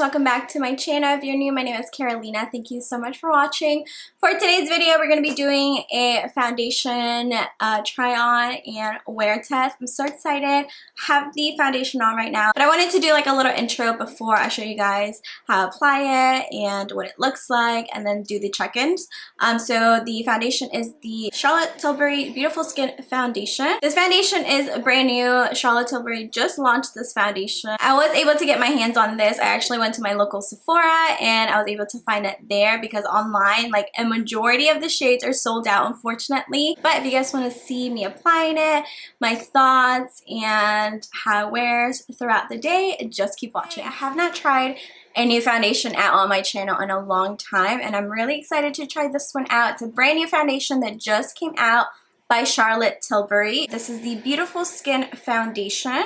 Welcome back to my channel. If you're new, my name is Carolina. Thank you so much for watching. For today's video, we're going to be doing a foundation try on and wear test. I'm so excited. I have the foundation on right now, but I wanted to do like a little intro before I show you guys how to apply it and what it looks like, and then do the check-ins. So the foundation is the Charlotte Tilbury Beautiful Skin Foundation. This foundation is brand new. Charlotte Tilbury just launched this foundation. I was able to get my hands on this. I actually went to my local Sephora and I was able to find it there because online like a majority of the shades are sold out, unfortunately. But if you guys want to see me applying it, my thoughts, and how it wears throughout the day, just keep watching. I have not tried a new foundation out on my channel in a long time, and I'm really excited to try this one out. It's a brand new foundation that just came out by Charlotte Tilbury. This is the Beautiful Skin Foundation,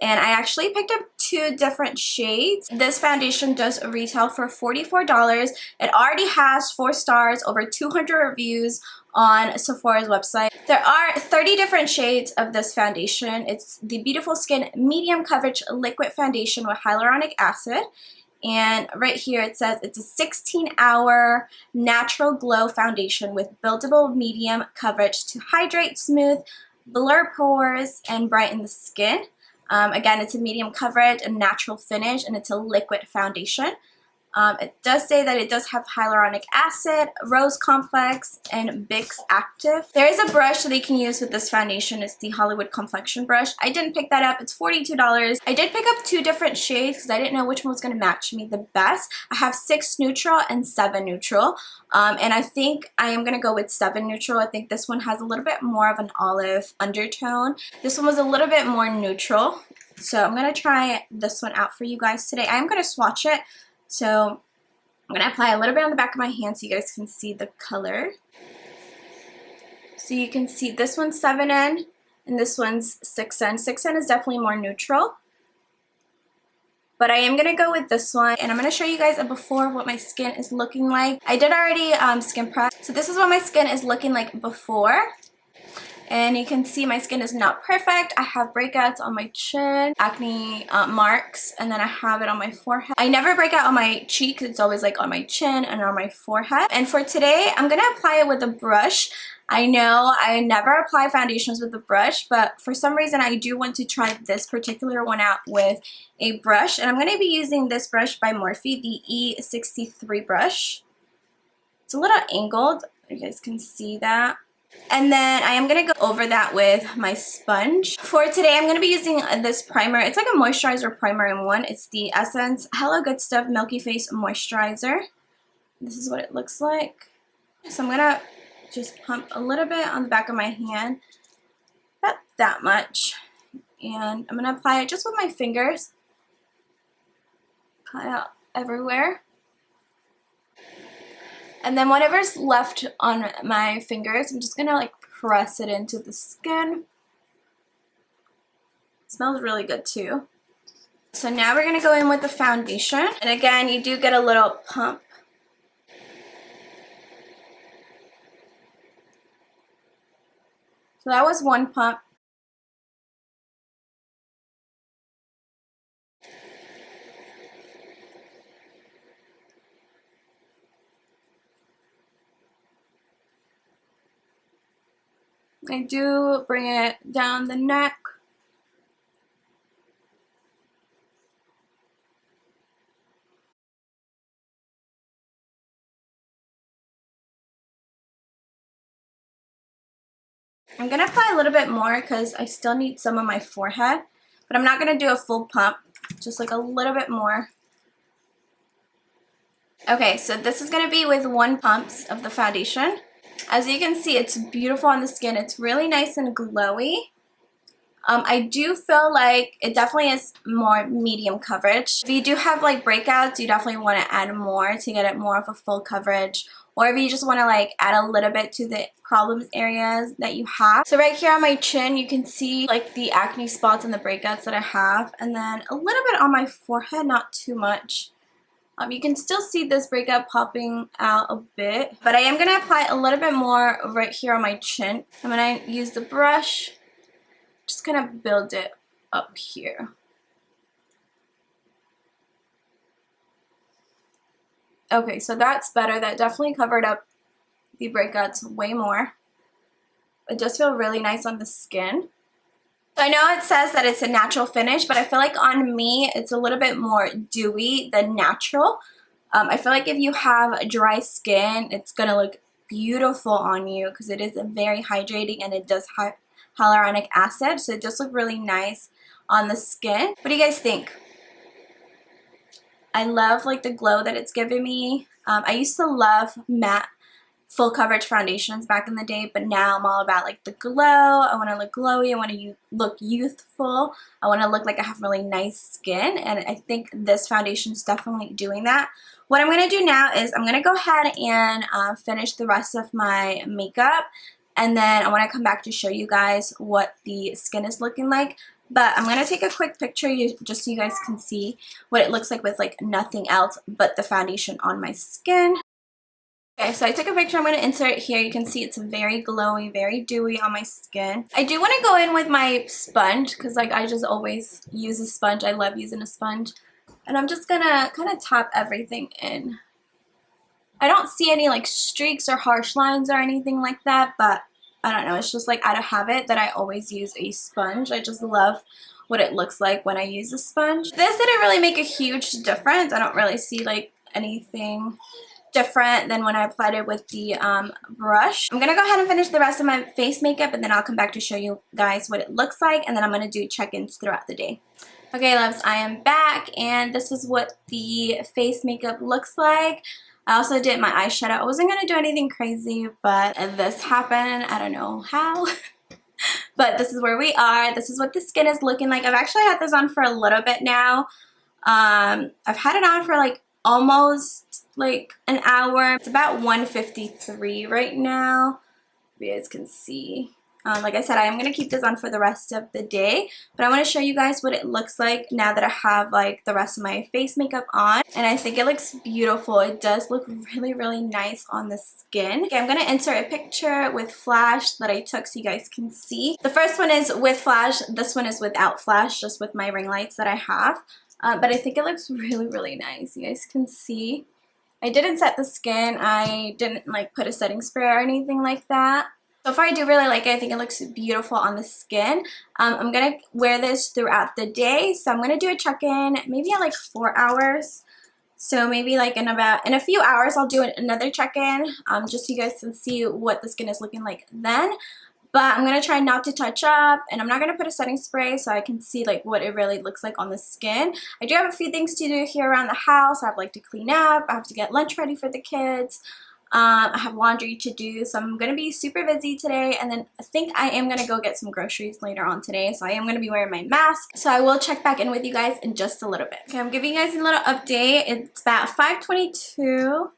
and I actually picked up 2 different shades. This foundation does retail for $44. It already has 4 stars, over 200 reviews on Sephora's website. There are 30 different shades of this foundation. It's the Beautiful Skin Medium Coverage Liquid Foundation with Hyaluronic Acid. And right here it says it's a 16-hour natural glow foundation with buildable medium coverage to hydrate, smooth, blur pores, and brighten the skin. Again, it's a medium coverage and natural finish, and it's a liquid foundation. It does say that it does have hyaluronic acid, rose complex, and Bix active. There is a brush that you can use with this foundation. It's the Hollywood complexion brush. I didn't pick that up. It's $42. I did pick up 2 different shades because I didn't know which one was going to match me the best. I have 6 neutral and 7 neutral. And I think I am going to go with 7 neutral. I think this one has a little bit more of an olive undertone. This one was a little bit more neutral. So I'm going to try this one out for you guys today. I'm going to swatch it. So I'm going to apply a little bit on the back of my hand so you guys can see the color. So you can see this one's 7N and this one's 6N. 6N is definitely more neutral. But I am going to go with this one, and I'm going to show you guys a before what my skin is looking like. I did already skin prep. So this is what my skin is looking like before. And you can see my skin is not perfect. I have breakouts on my chin, acne marks, and then I have it on my forehead. I never break out on my cheeks. It's always like on my chin and on my forehead. And for today, I'm going to apply it with a brush. I know I never apply foundations with a brush, but for some reason I do want to try this particular one out with a brush. And I'm going to be using this brush by Morphe, the E63 brush. It's a little angled. You guys can see that. And then I am going to go over that with my sponge. For today, I'm going to be using this primer. It's like a moisturizer primer in one. It's the Essence Hello Good Stuff Milky Face Moisturizer. This is what it looks like. So I'm going to just pump a little bit on the back of my hand. Not that much. And I'm going to apply it just with my fingers. Apply it everywhere. And then whatever's left on my fingers, I'm just going to like press it into the skin. It smells really good too. So now we're going to go in with the foundation. And again, you do get a little pump. So that was one pump. I do bring it down the neck. I'm going to apply a little bit more because I still need some on my forehead, but I'm not going to do a full pump, just like a little bit more. Okay, so this is going to be with 1 pump of the foundation. As you can see, it's beautiful on the skin. It's really nice and glowy. I do feel like it definitely is more medium coverage. If you do have like breakouts, you definitely want to add more to get it more of a full coverage. Or if you just want to like add a little bit to the problems areas that you have. So right here on my chin, you can see like the acne spots and the breakouts that I have. And then a little bit on my forehead, not too much. You can still see this breakout popping out a bit, but I am going to apply a little bit more right here on my chin. I'm going to use the brush, just kind of build it up here. Okay, so that's better. That definitely covered up the breakouts way more. It does feel really nice on the skin. So I know it says that it's a natural finish, but I feel like on me, it's a little bit more dewy than natural. I feel like if you have dry skin, it's going to look beautiful on you because it is very hydrating and it does have hyaluronic acid. So it does look really nice on the skin. What do you guys think? I love like the glow that it's giving me. I used to love matte full coverage foundations back in the day, but now I'm all about like the glow. I want to look glowy. I want to look youthful. I want to look like I have really nice skin, and I think this foundation is definitely doing that. What I'm going to do now is I'm going to go ahead and finish the rest of my makeup, and then I want to come back to show you guys what the skin is looking like. But I'm going to take a quick picture just so you guys can see what it looks like with like nothing else but the foundation on my skin. Okay, so I took a picture. I'm going to insert it here. You can see it's very glowy, very dewy on my skin. I do want to go in with my sponge because like I just always use a sponge. I love using a sponge. And I'm just going to kind of tap everything in. I don't see any like streaks or harsh lines or anything like that, but I don't know. It's just like out of habit that I always use a sponge. I just love what it looks like when I use a sponge. This didn't really make a huge difference. I don't really see like anything different than when I applied it with the brush. I'm going to go ahead and finish the rest of my face makeup, and then I'll come back to show you guys what it looks like, and then I'm going to do check-ins throughout the day. Okay, loves, I am back, and this is what the face makeup looks like. I also did my eyeshadow. I wasn't going to do anything crazy, but this happened. I don't know how. But this is where we are. This is what the skin is looking like. I've actually had this on for a little bit now. I've had it on for like almost like an hour. It's about 1:53 right now. You guys can see. Like I said, I am going to keep this on for the rest of the day, but I want to show you guys what it looks like now that I have like the rest of my face makeup on, and I think it looks beautiful. It does look really, really nice on the skin. Okay, I'm going to insert a picture with flash that I took so you guys can see. The first one is with flash. This one is without flash, just with my ring lights that I have. But I think it looks really, really nice. You guys can see. I didn't set the skin. I didn't like put a setting spray or anything like that. So far I do really like it. I think it looks beautiful on the skin. I'm going to wear this throughout the day. So I'm going to do a check-in maybe at like 4 hours. So maybe like in a few hours I'll do another check-in just so you guys can see what the skin is looking like then. But I'm going to try not to touch up, and I'm not going to put a setting spray so I can see like what it really looks like on the skin. I do have a few things to do here around the house. I have like to clean up. I have to get lunch ready for the kids. I have laundry to do, so I'm going to be super busy today, and then I think I am going to go get some groceries later on today, so I am going to be wearing my mask. So I will check back in with you guys in just a little bit. Okay, I'm giving you guys a little update. It's about 5:22. Show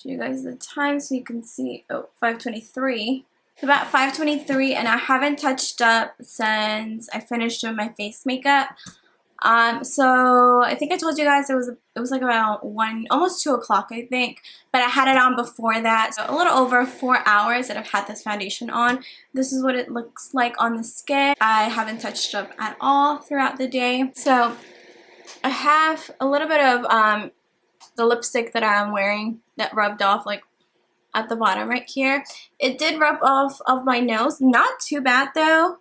you guys the time so you can see. Oh, 5:23. It's about 5:23, and I haven't touched up since I finished doing my face makeup. So I think I told you guys it was like about almost 2 o'clock, I think, but I had it on before that, so a little over 4 hours that I've had this foundation on. This is what it looks like on the skin. I haven't touched up at all throughout the day. So I have a little bit of the lipstick that I'm wearing that rubbed off like at the bottom right here. It did rub off of my nose, not too bad though,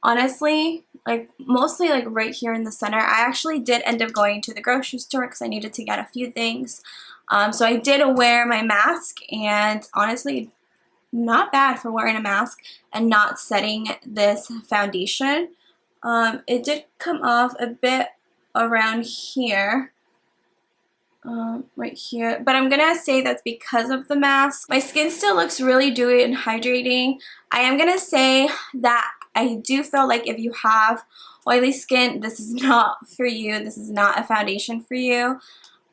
honestly. Like mostly like right here in the center. I actually did end up going to the grocery store because I needed to get a few things. So I did wear my mask, and honestly not bad for wearing a mask and not setting this foundation. It did come off a bit around here. Right here, but I'm gonna say that's because of the mask. My skin still looks really dewy and hydrating. I am gonna say that I do feel like if you have oily skin, this is not for you. This is not a foundation for you.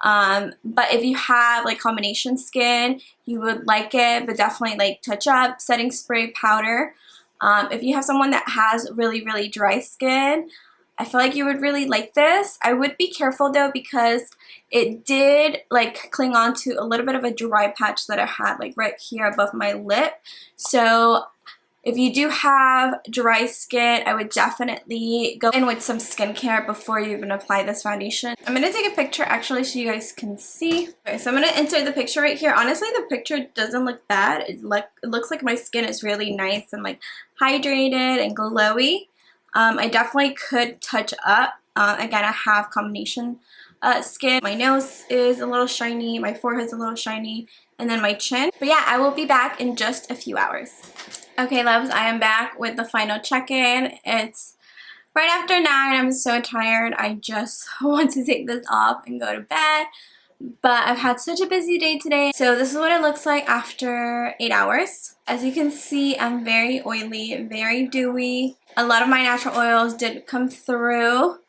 But if you have like combination skin, you would like it, but definitely like touch up, setting spray, powder. If you have someone that has really, really dry skin, I feel like you would really like this. I would be careful though because it did like cling on to a little bit of a dry patch that I had like right here above my lip. So if you do have dry skin, I would definitely go in with some skincare before you even apply this foundation. I'm going to take a picture actually so you guys can see. Okay, so I'm going to insert the picture right here. Honestly, the picture doesn't look bad. It looks like my skin is really nice and like hydrated and glowy. I definitely could touch up. Again, I have combination skin. My nose is a little shiny, my forehead's a little shiny, and then my chin. But yeah, I will be back in just a few hours. Okay, loves, I am back with the final check-in. It's right after 9. I'm so tired. I just want to take this off and go to bed. But I've had such a busy day today. So this is what it looks like after 8 hours. As you can see, I'm very oily, very dewy. A lot of my natural oils did come through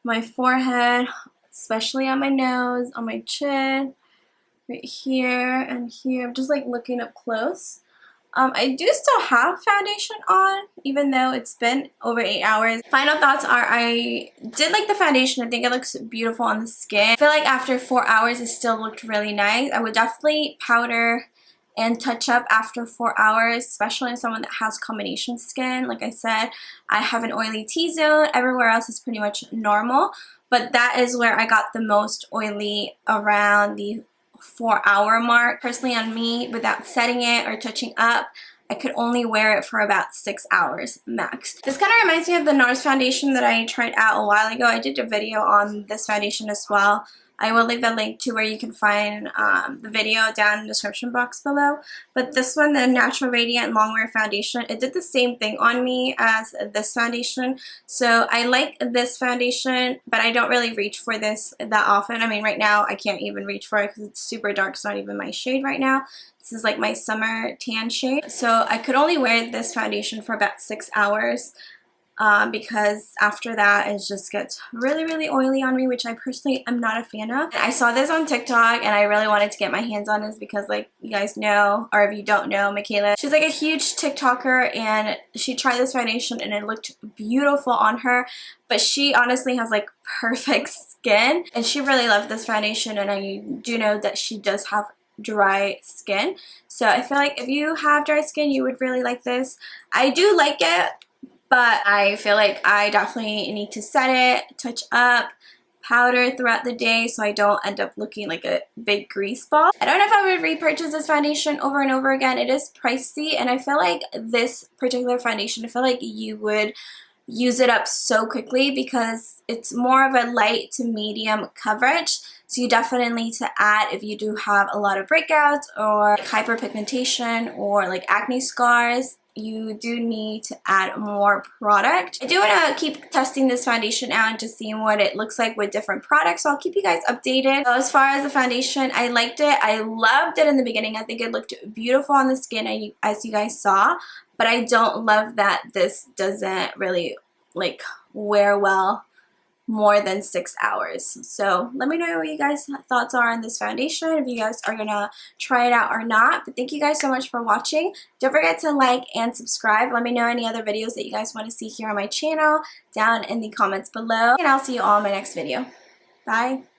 my forehead, especially on my nose, on my chin, right here and here. I'm just like looking up close. I do still have foundation on, even though it's been over 8 hours. Final thoughts are I did like the foundation. I think it looks beautiful on the skin. I feel like after 4 hours, it still looked really nice. I would definitely powder and touch up after 4 hours, especially in someone that has combination skin. Like I said, I have an oily T-zone. Everywhere else is pretty much normal, but that is where I got the most oily around the 4-hour mark. Personally on me, without setting it or touching up, I could only wear it for about 6 hours max. This kind of reminds me of the NARS foundation that I tried out a while ago. I did a video on this foundation as well. I will leave a link to where you can find the video down in the description box below. But this one, the Natural Radiant Longwear Foundation, it did the same thing on me as this foundation. So I like this foundation, but I don't really reach for this that often. I mean, right now I can't even reach for it because it's super dark. It's not even my shade right now. This is like my summer tan shade. So I could only wear this foundation for about 6 hours. Because after that it just gets really, really oily on me, which I personally am not a fan of. I saw this on TikTok and I really wanted to get my hands on this because, like, you guys know, or if you don't know, Michaela, she's like a huge TikToker and she tried this foundation and it looked beautiful on her, but she honestly has like perfect skin and she really loved this foundation, and I do know that she does have dry skin. So I feel like if you have dry skin, you would really like this. I do like it, but I feel like I definitely need to set it, touch up, powder throughout the day so I don't end up looking like a big grease ball. I don't know if I would repurchase this foundation over and over again. It is pricey, and I feel like this particular foundation, I feel like you would use it up so quickly because it's more of a light to medium coverage. So you definitely need to add, if you do have a lot of breakouts or hyperpigmentation or like acne scars, you do need to add more product. I do want to keep testing this foundation out and just seeing what it looks like with different products, so I'll keep you guys updated. So as far as the foundation, I liked it. I loved it in the beginning. I think it looked beautiful on the skin, as you guys saw, but I don't love that this doesn't really like wear well more than 6 hours. So let me know what you guys' thoughts are on this foundation, if you guys are gonna try it out or not. But thank you guys so much for watching. Don't forget to like and subscribe. Let me know any other videos that you guys want to see here on my channel down in the comments below, and I'll see you all in my next video. Bye.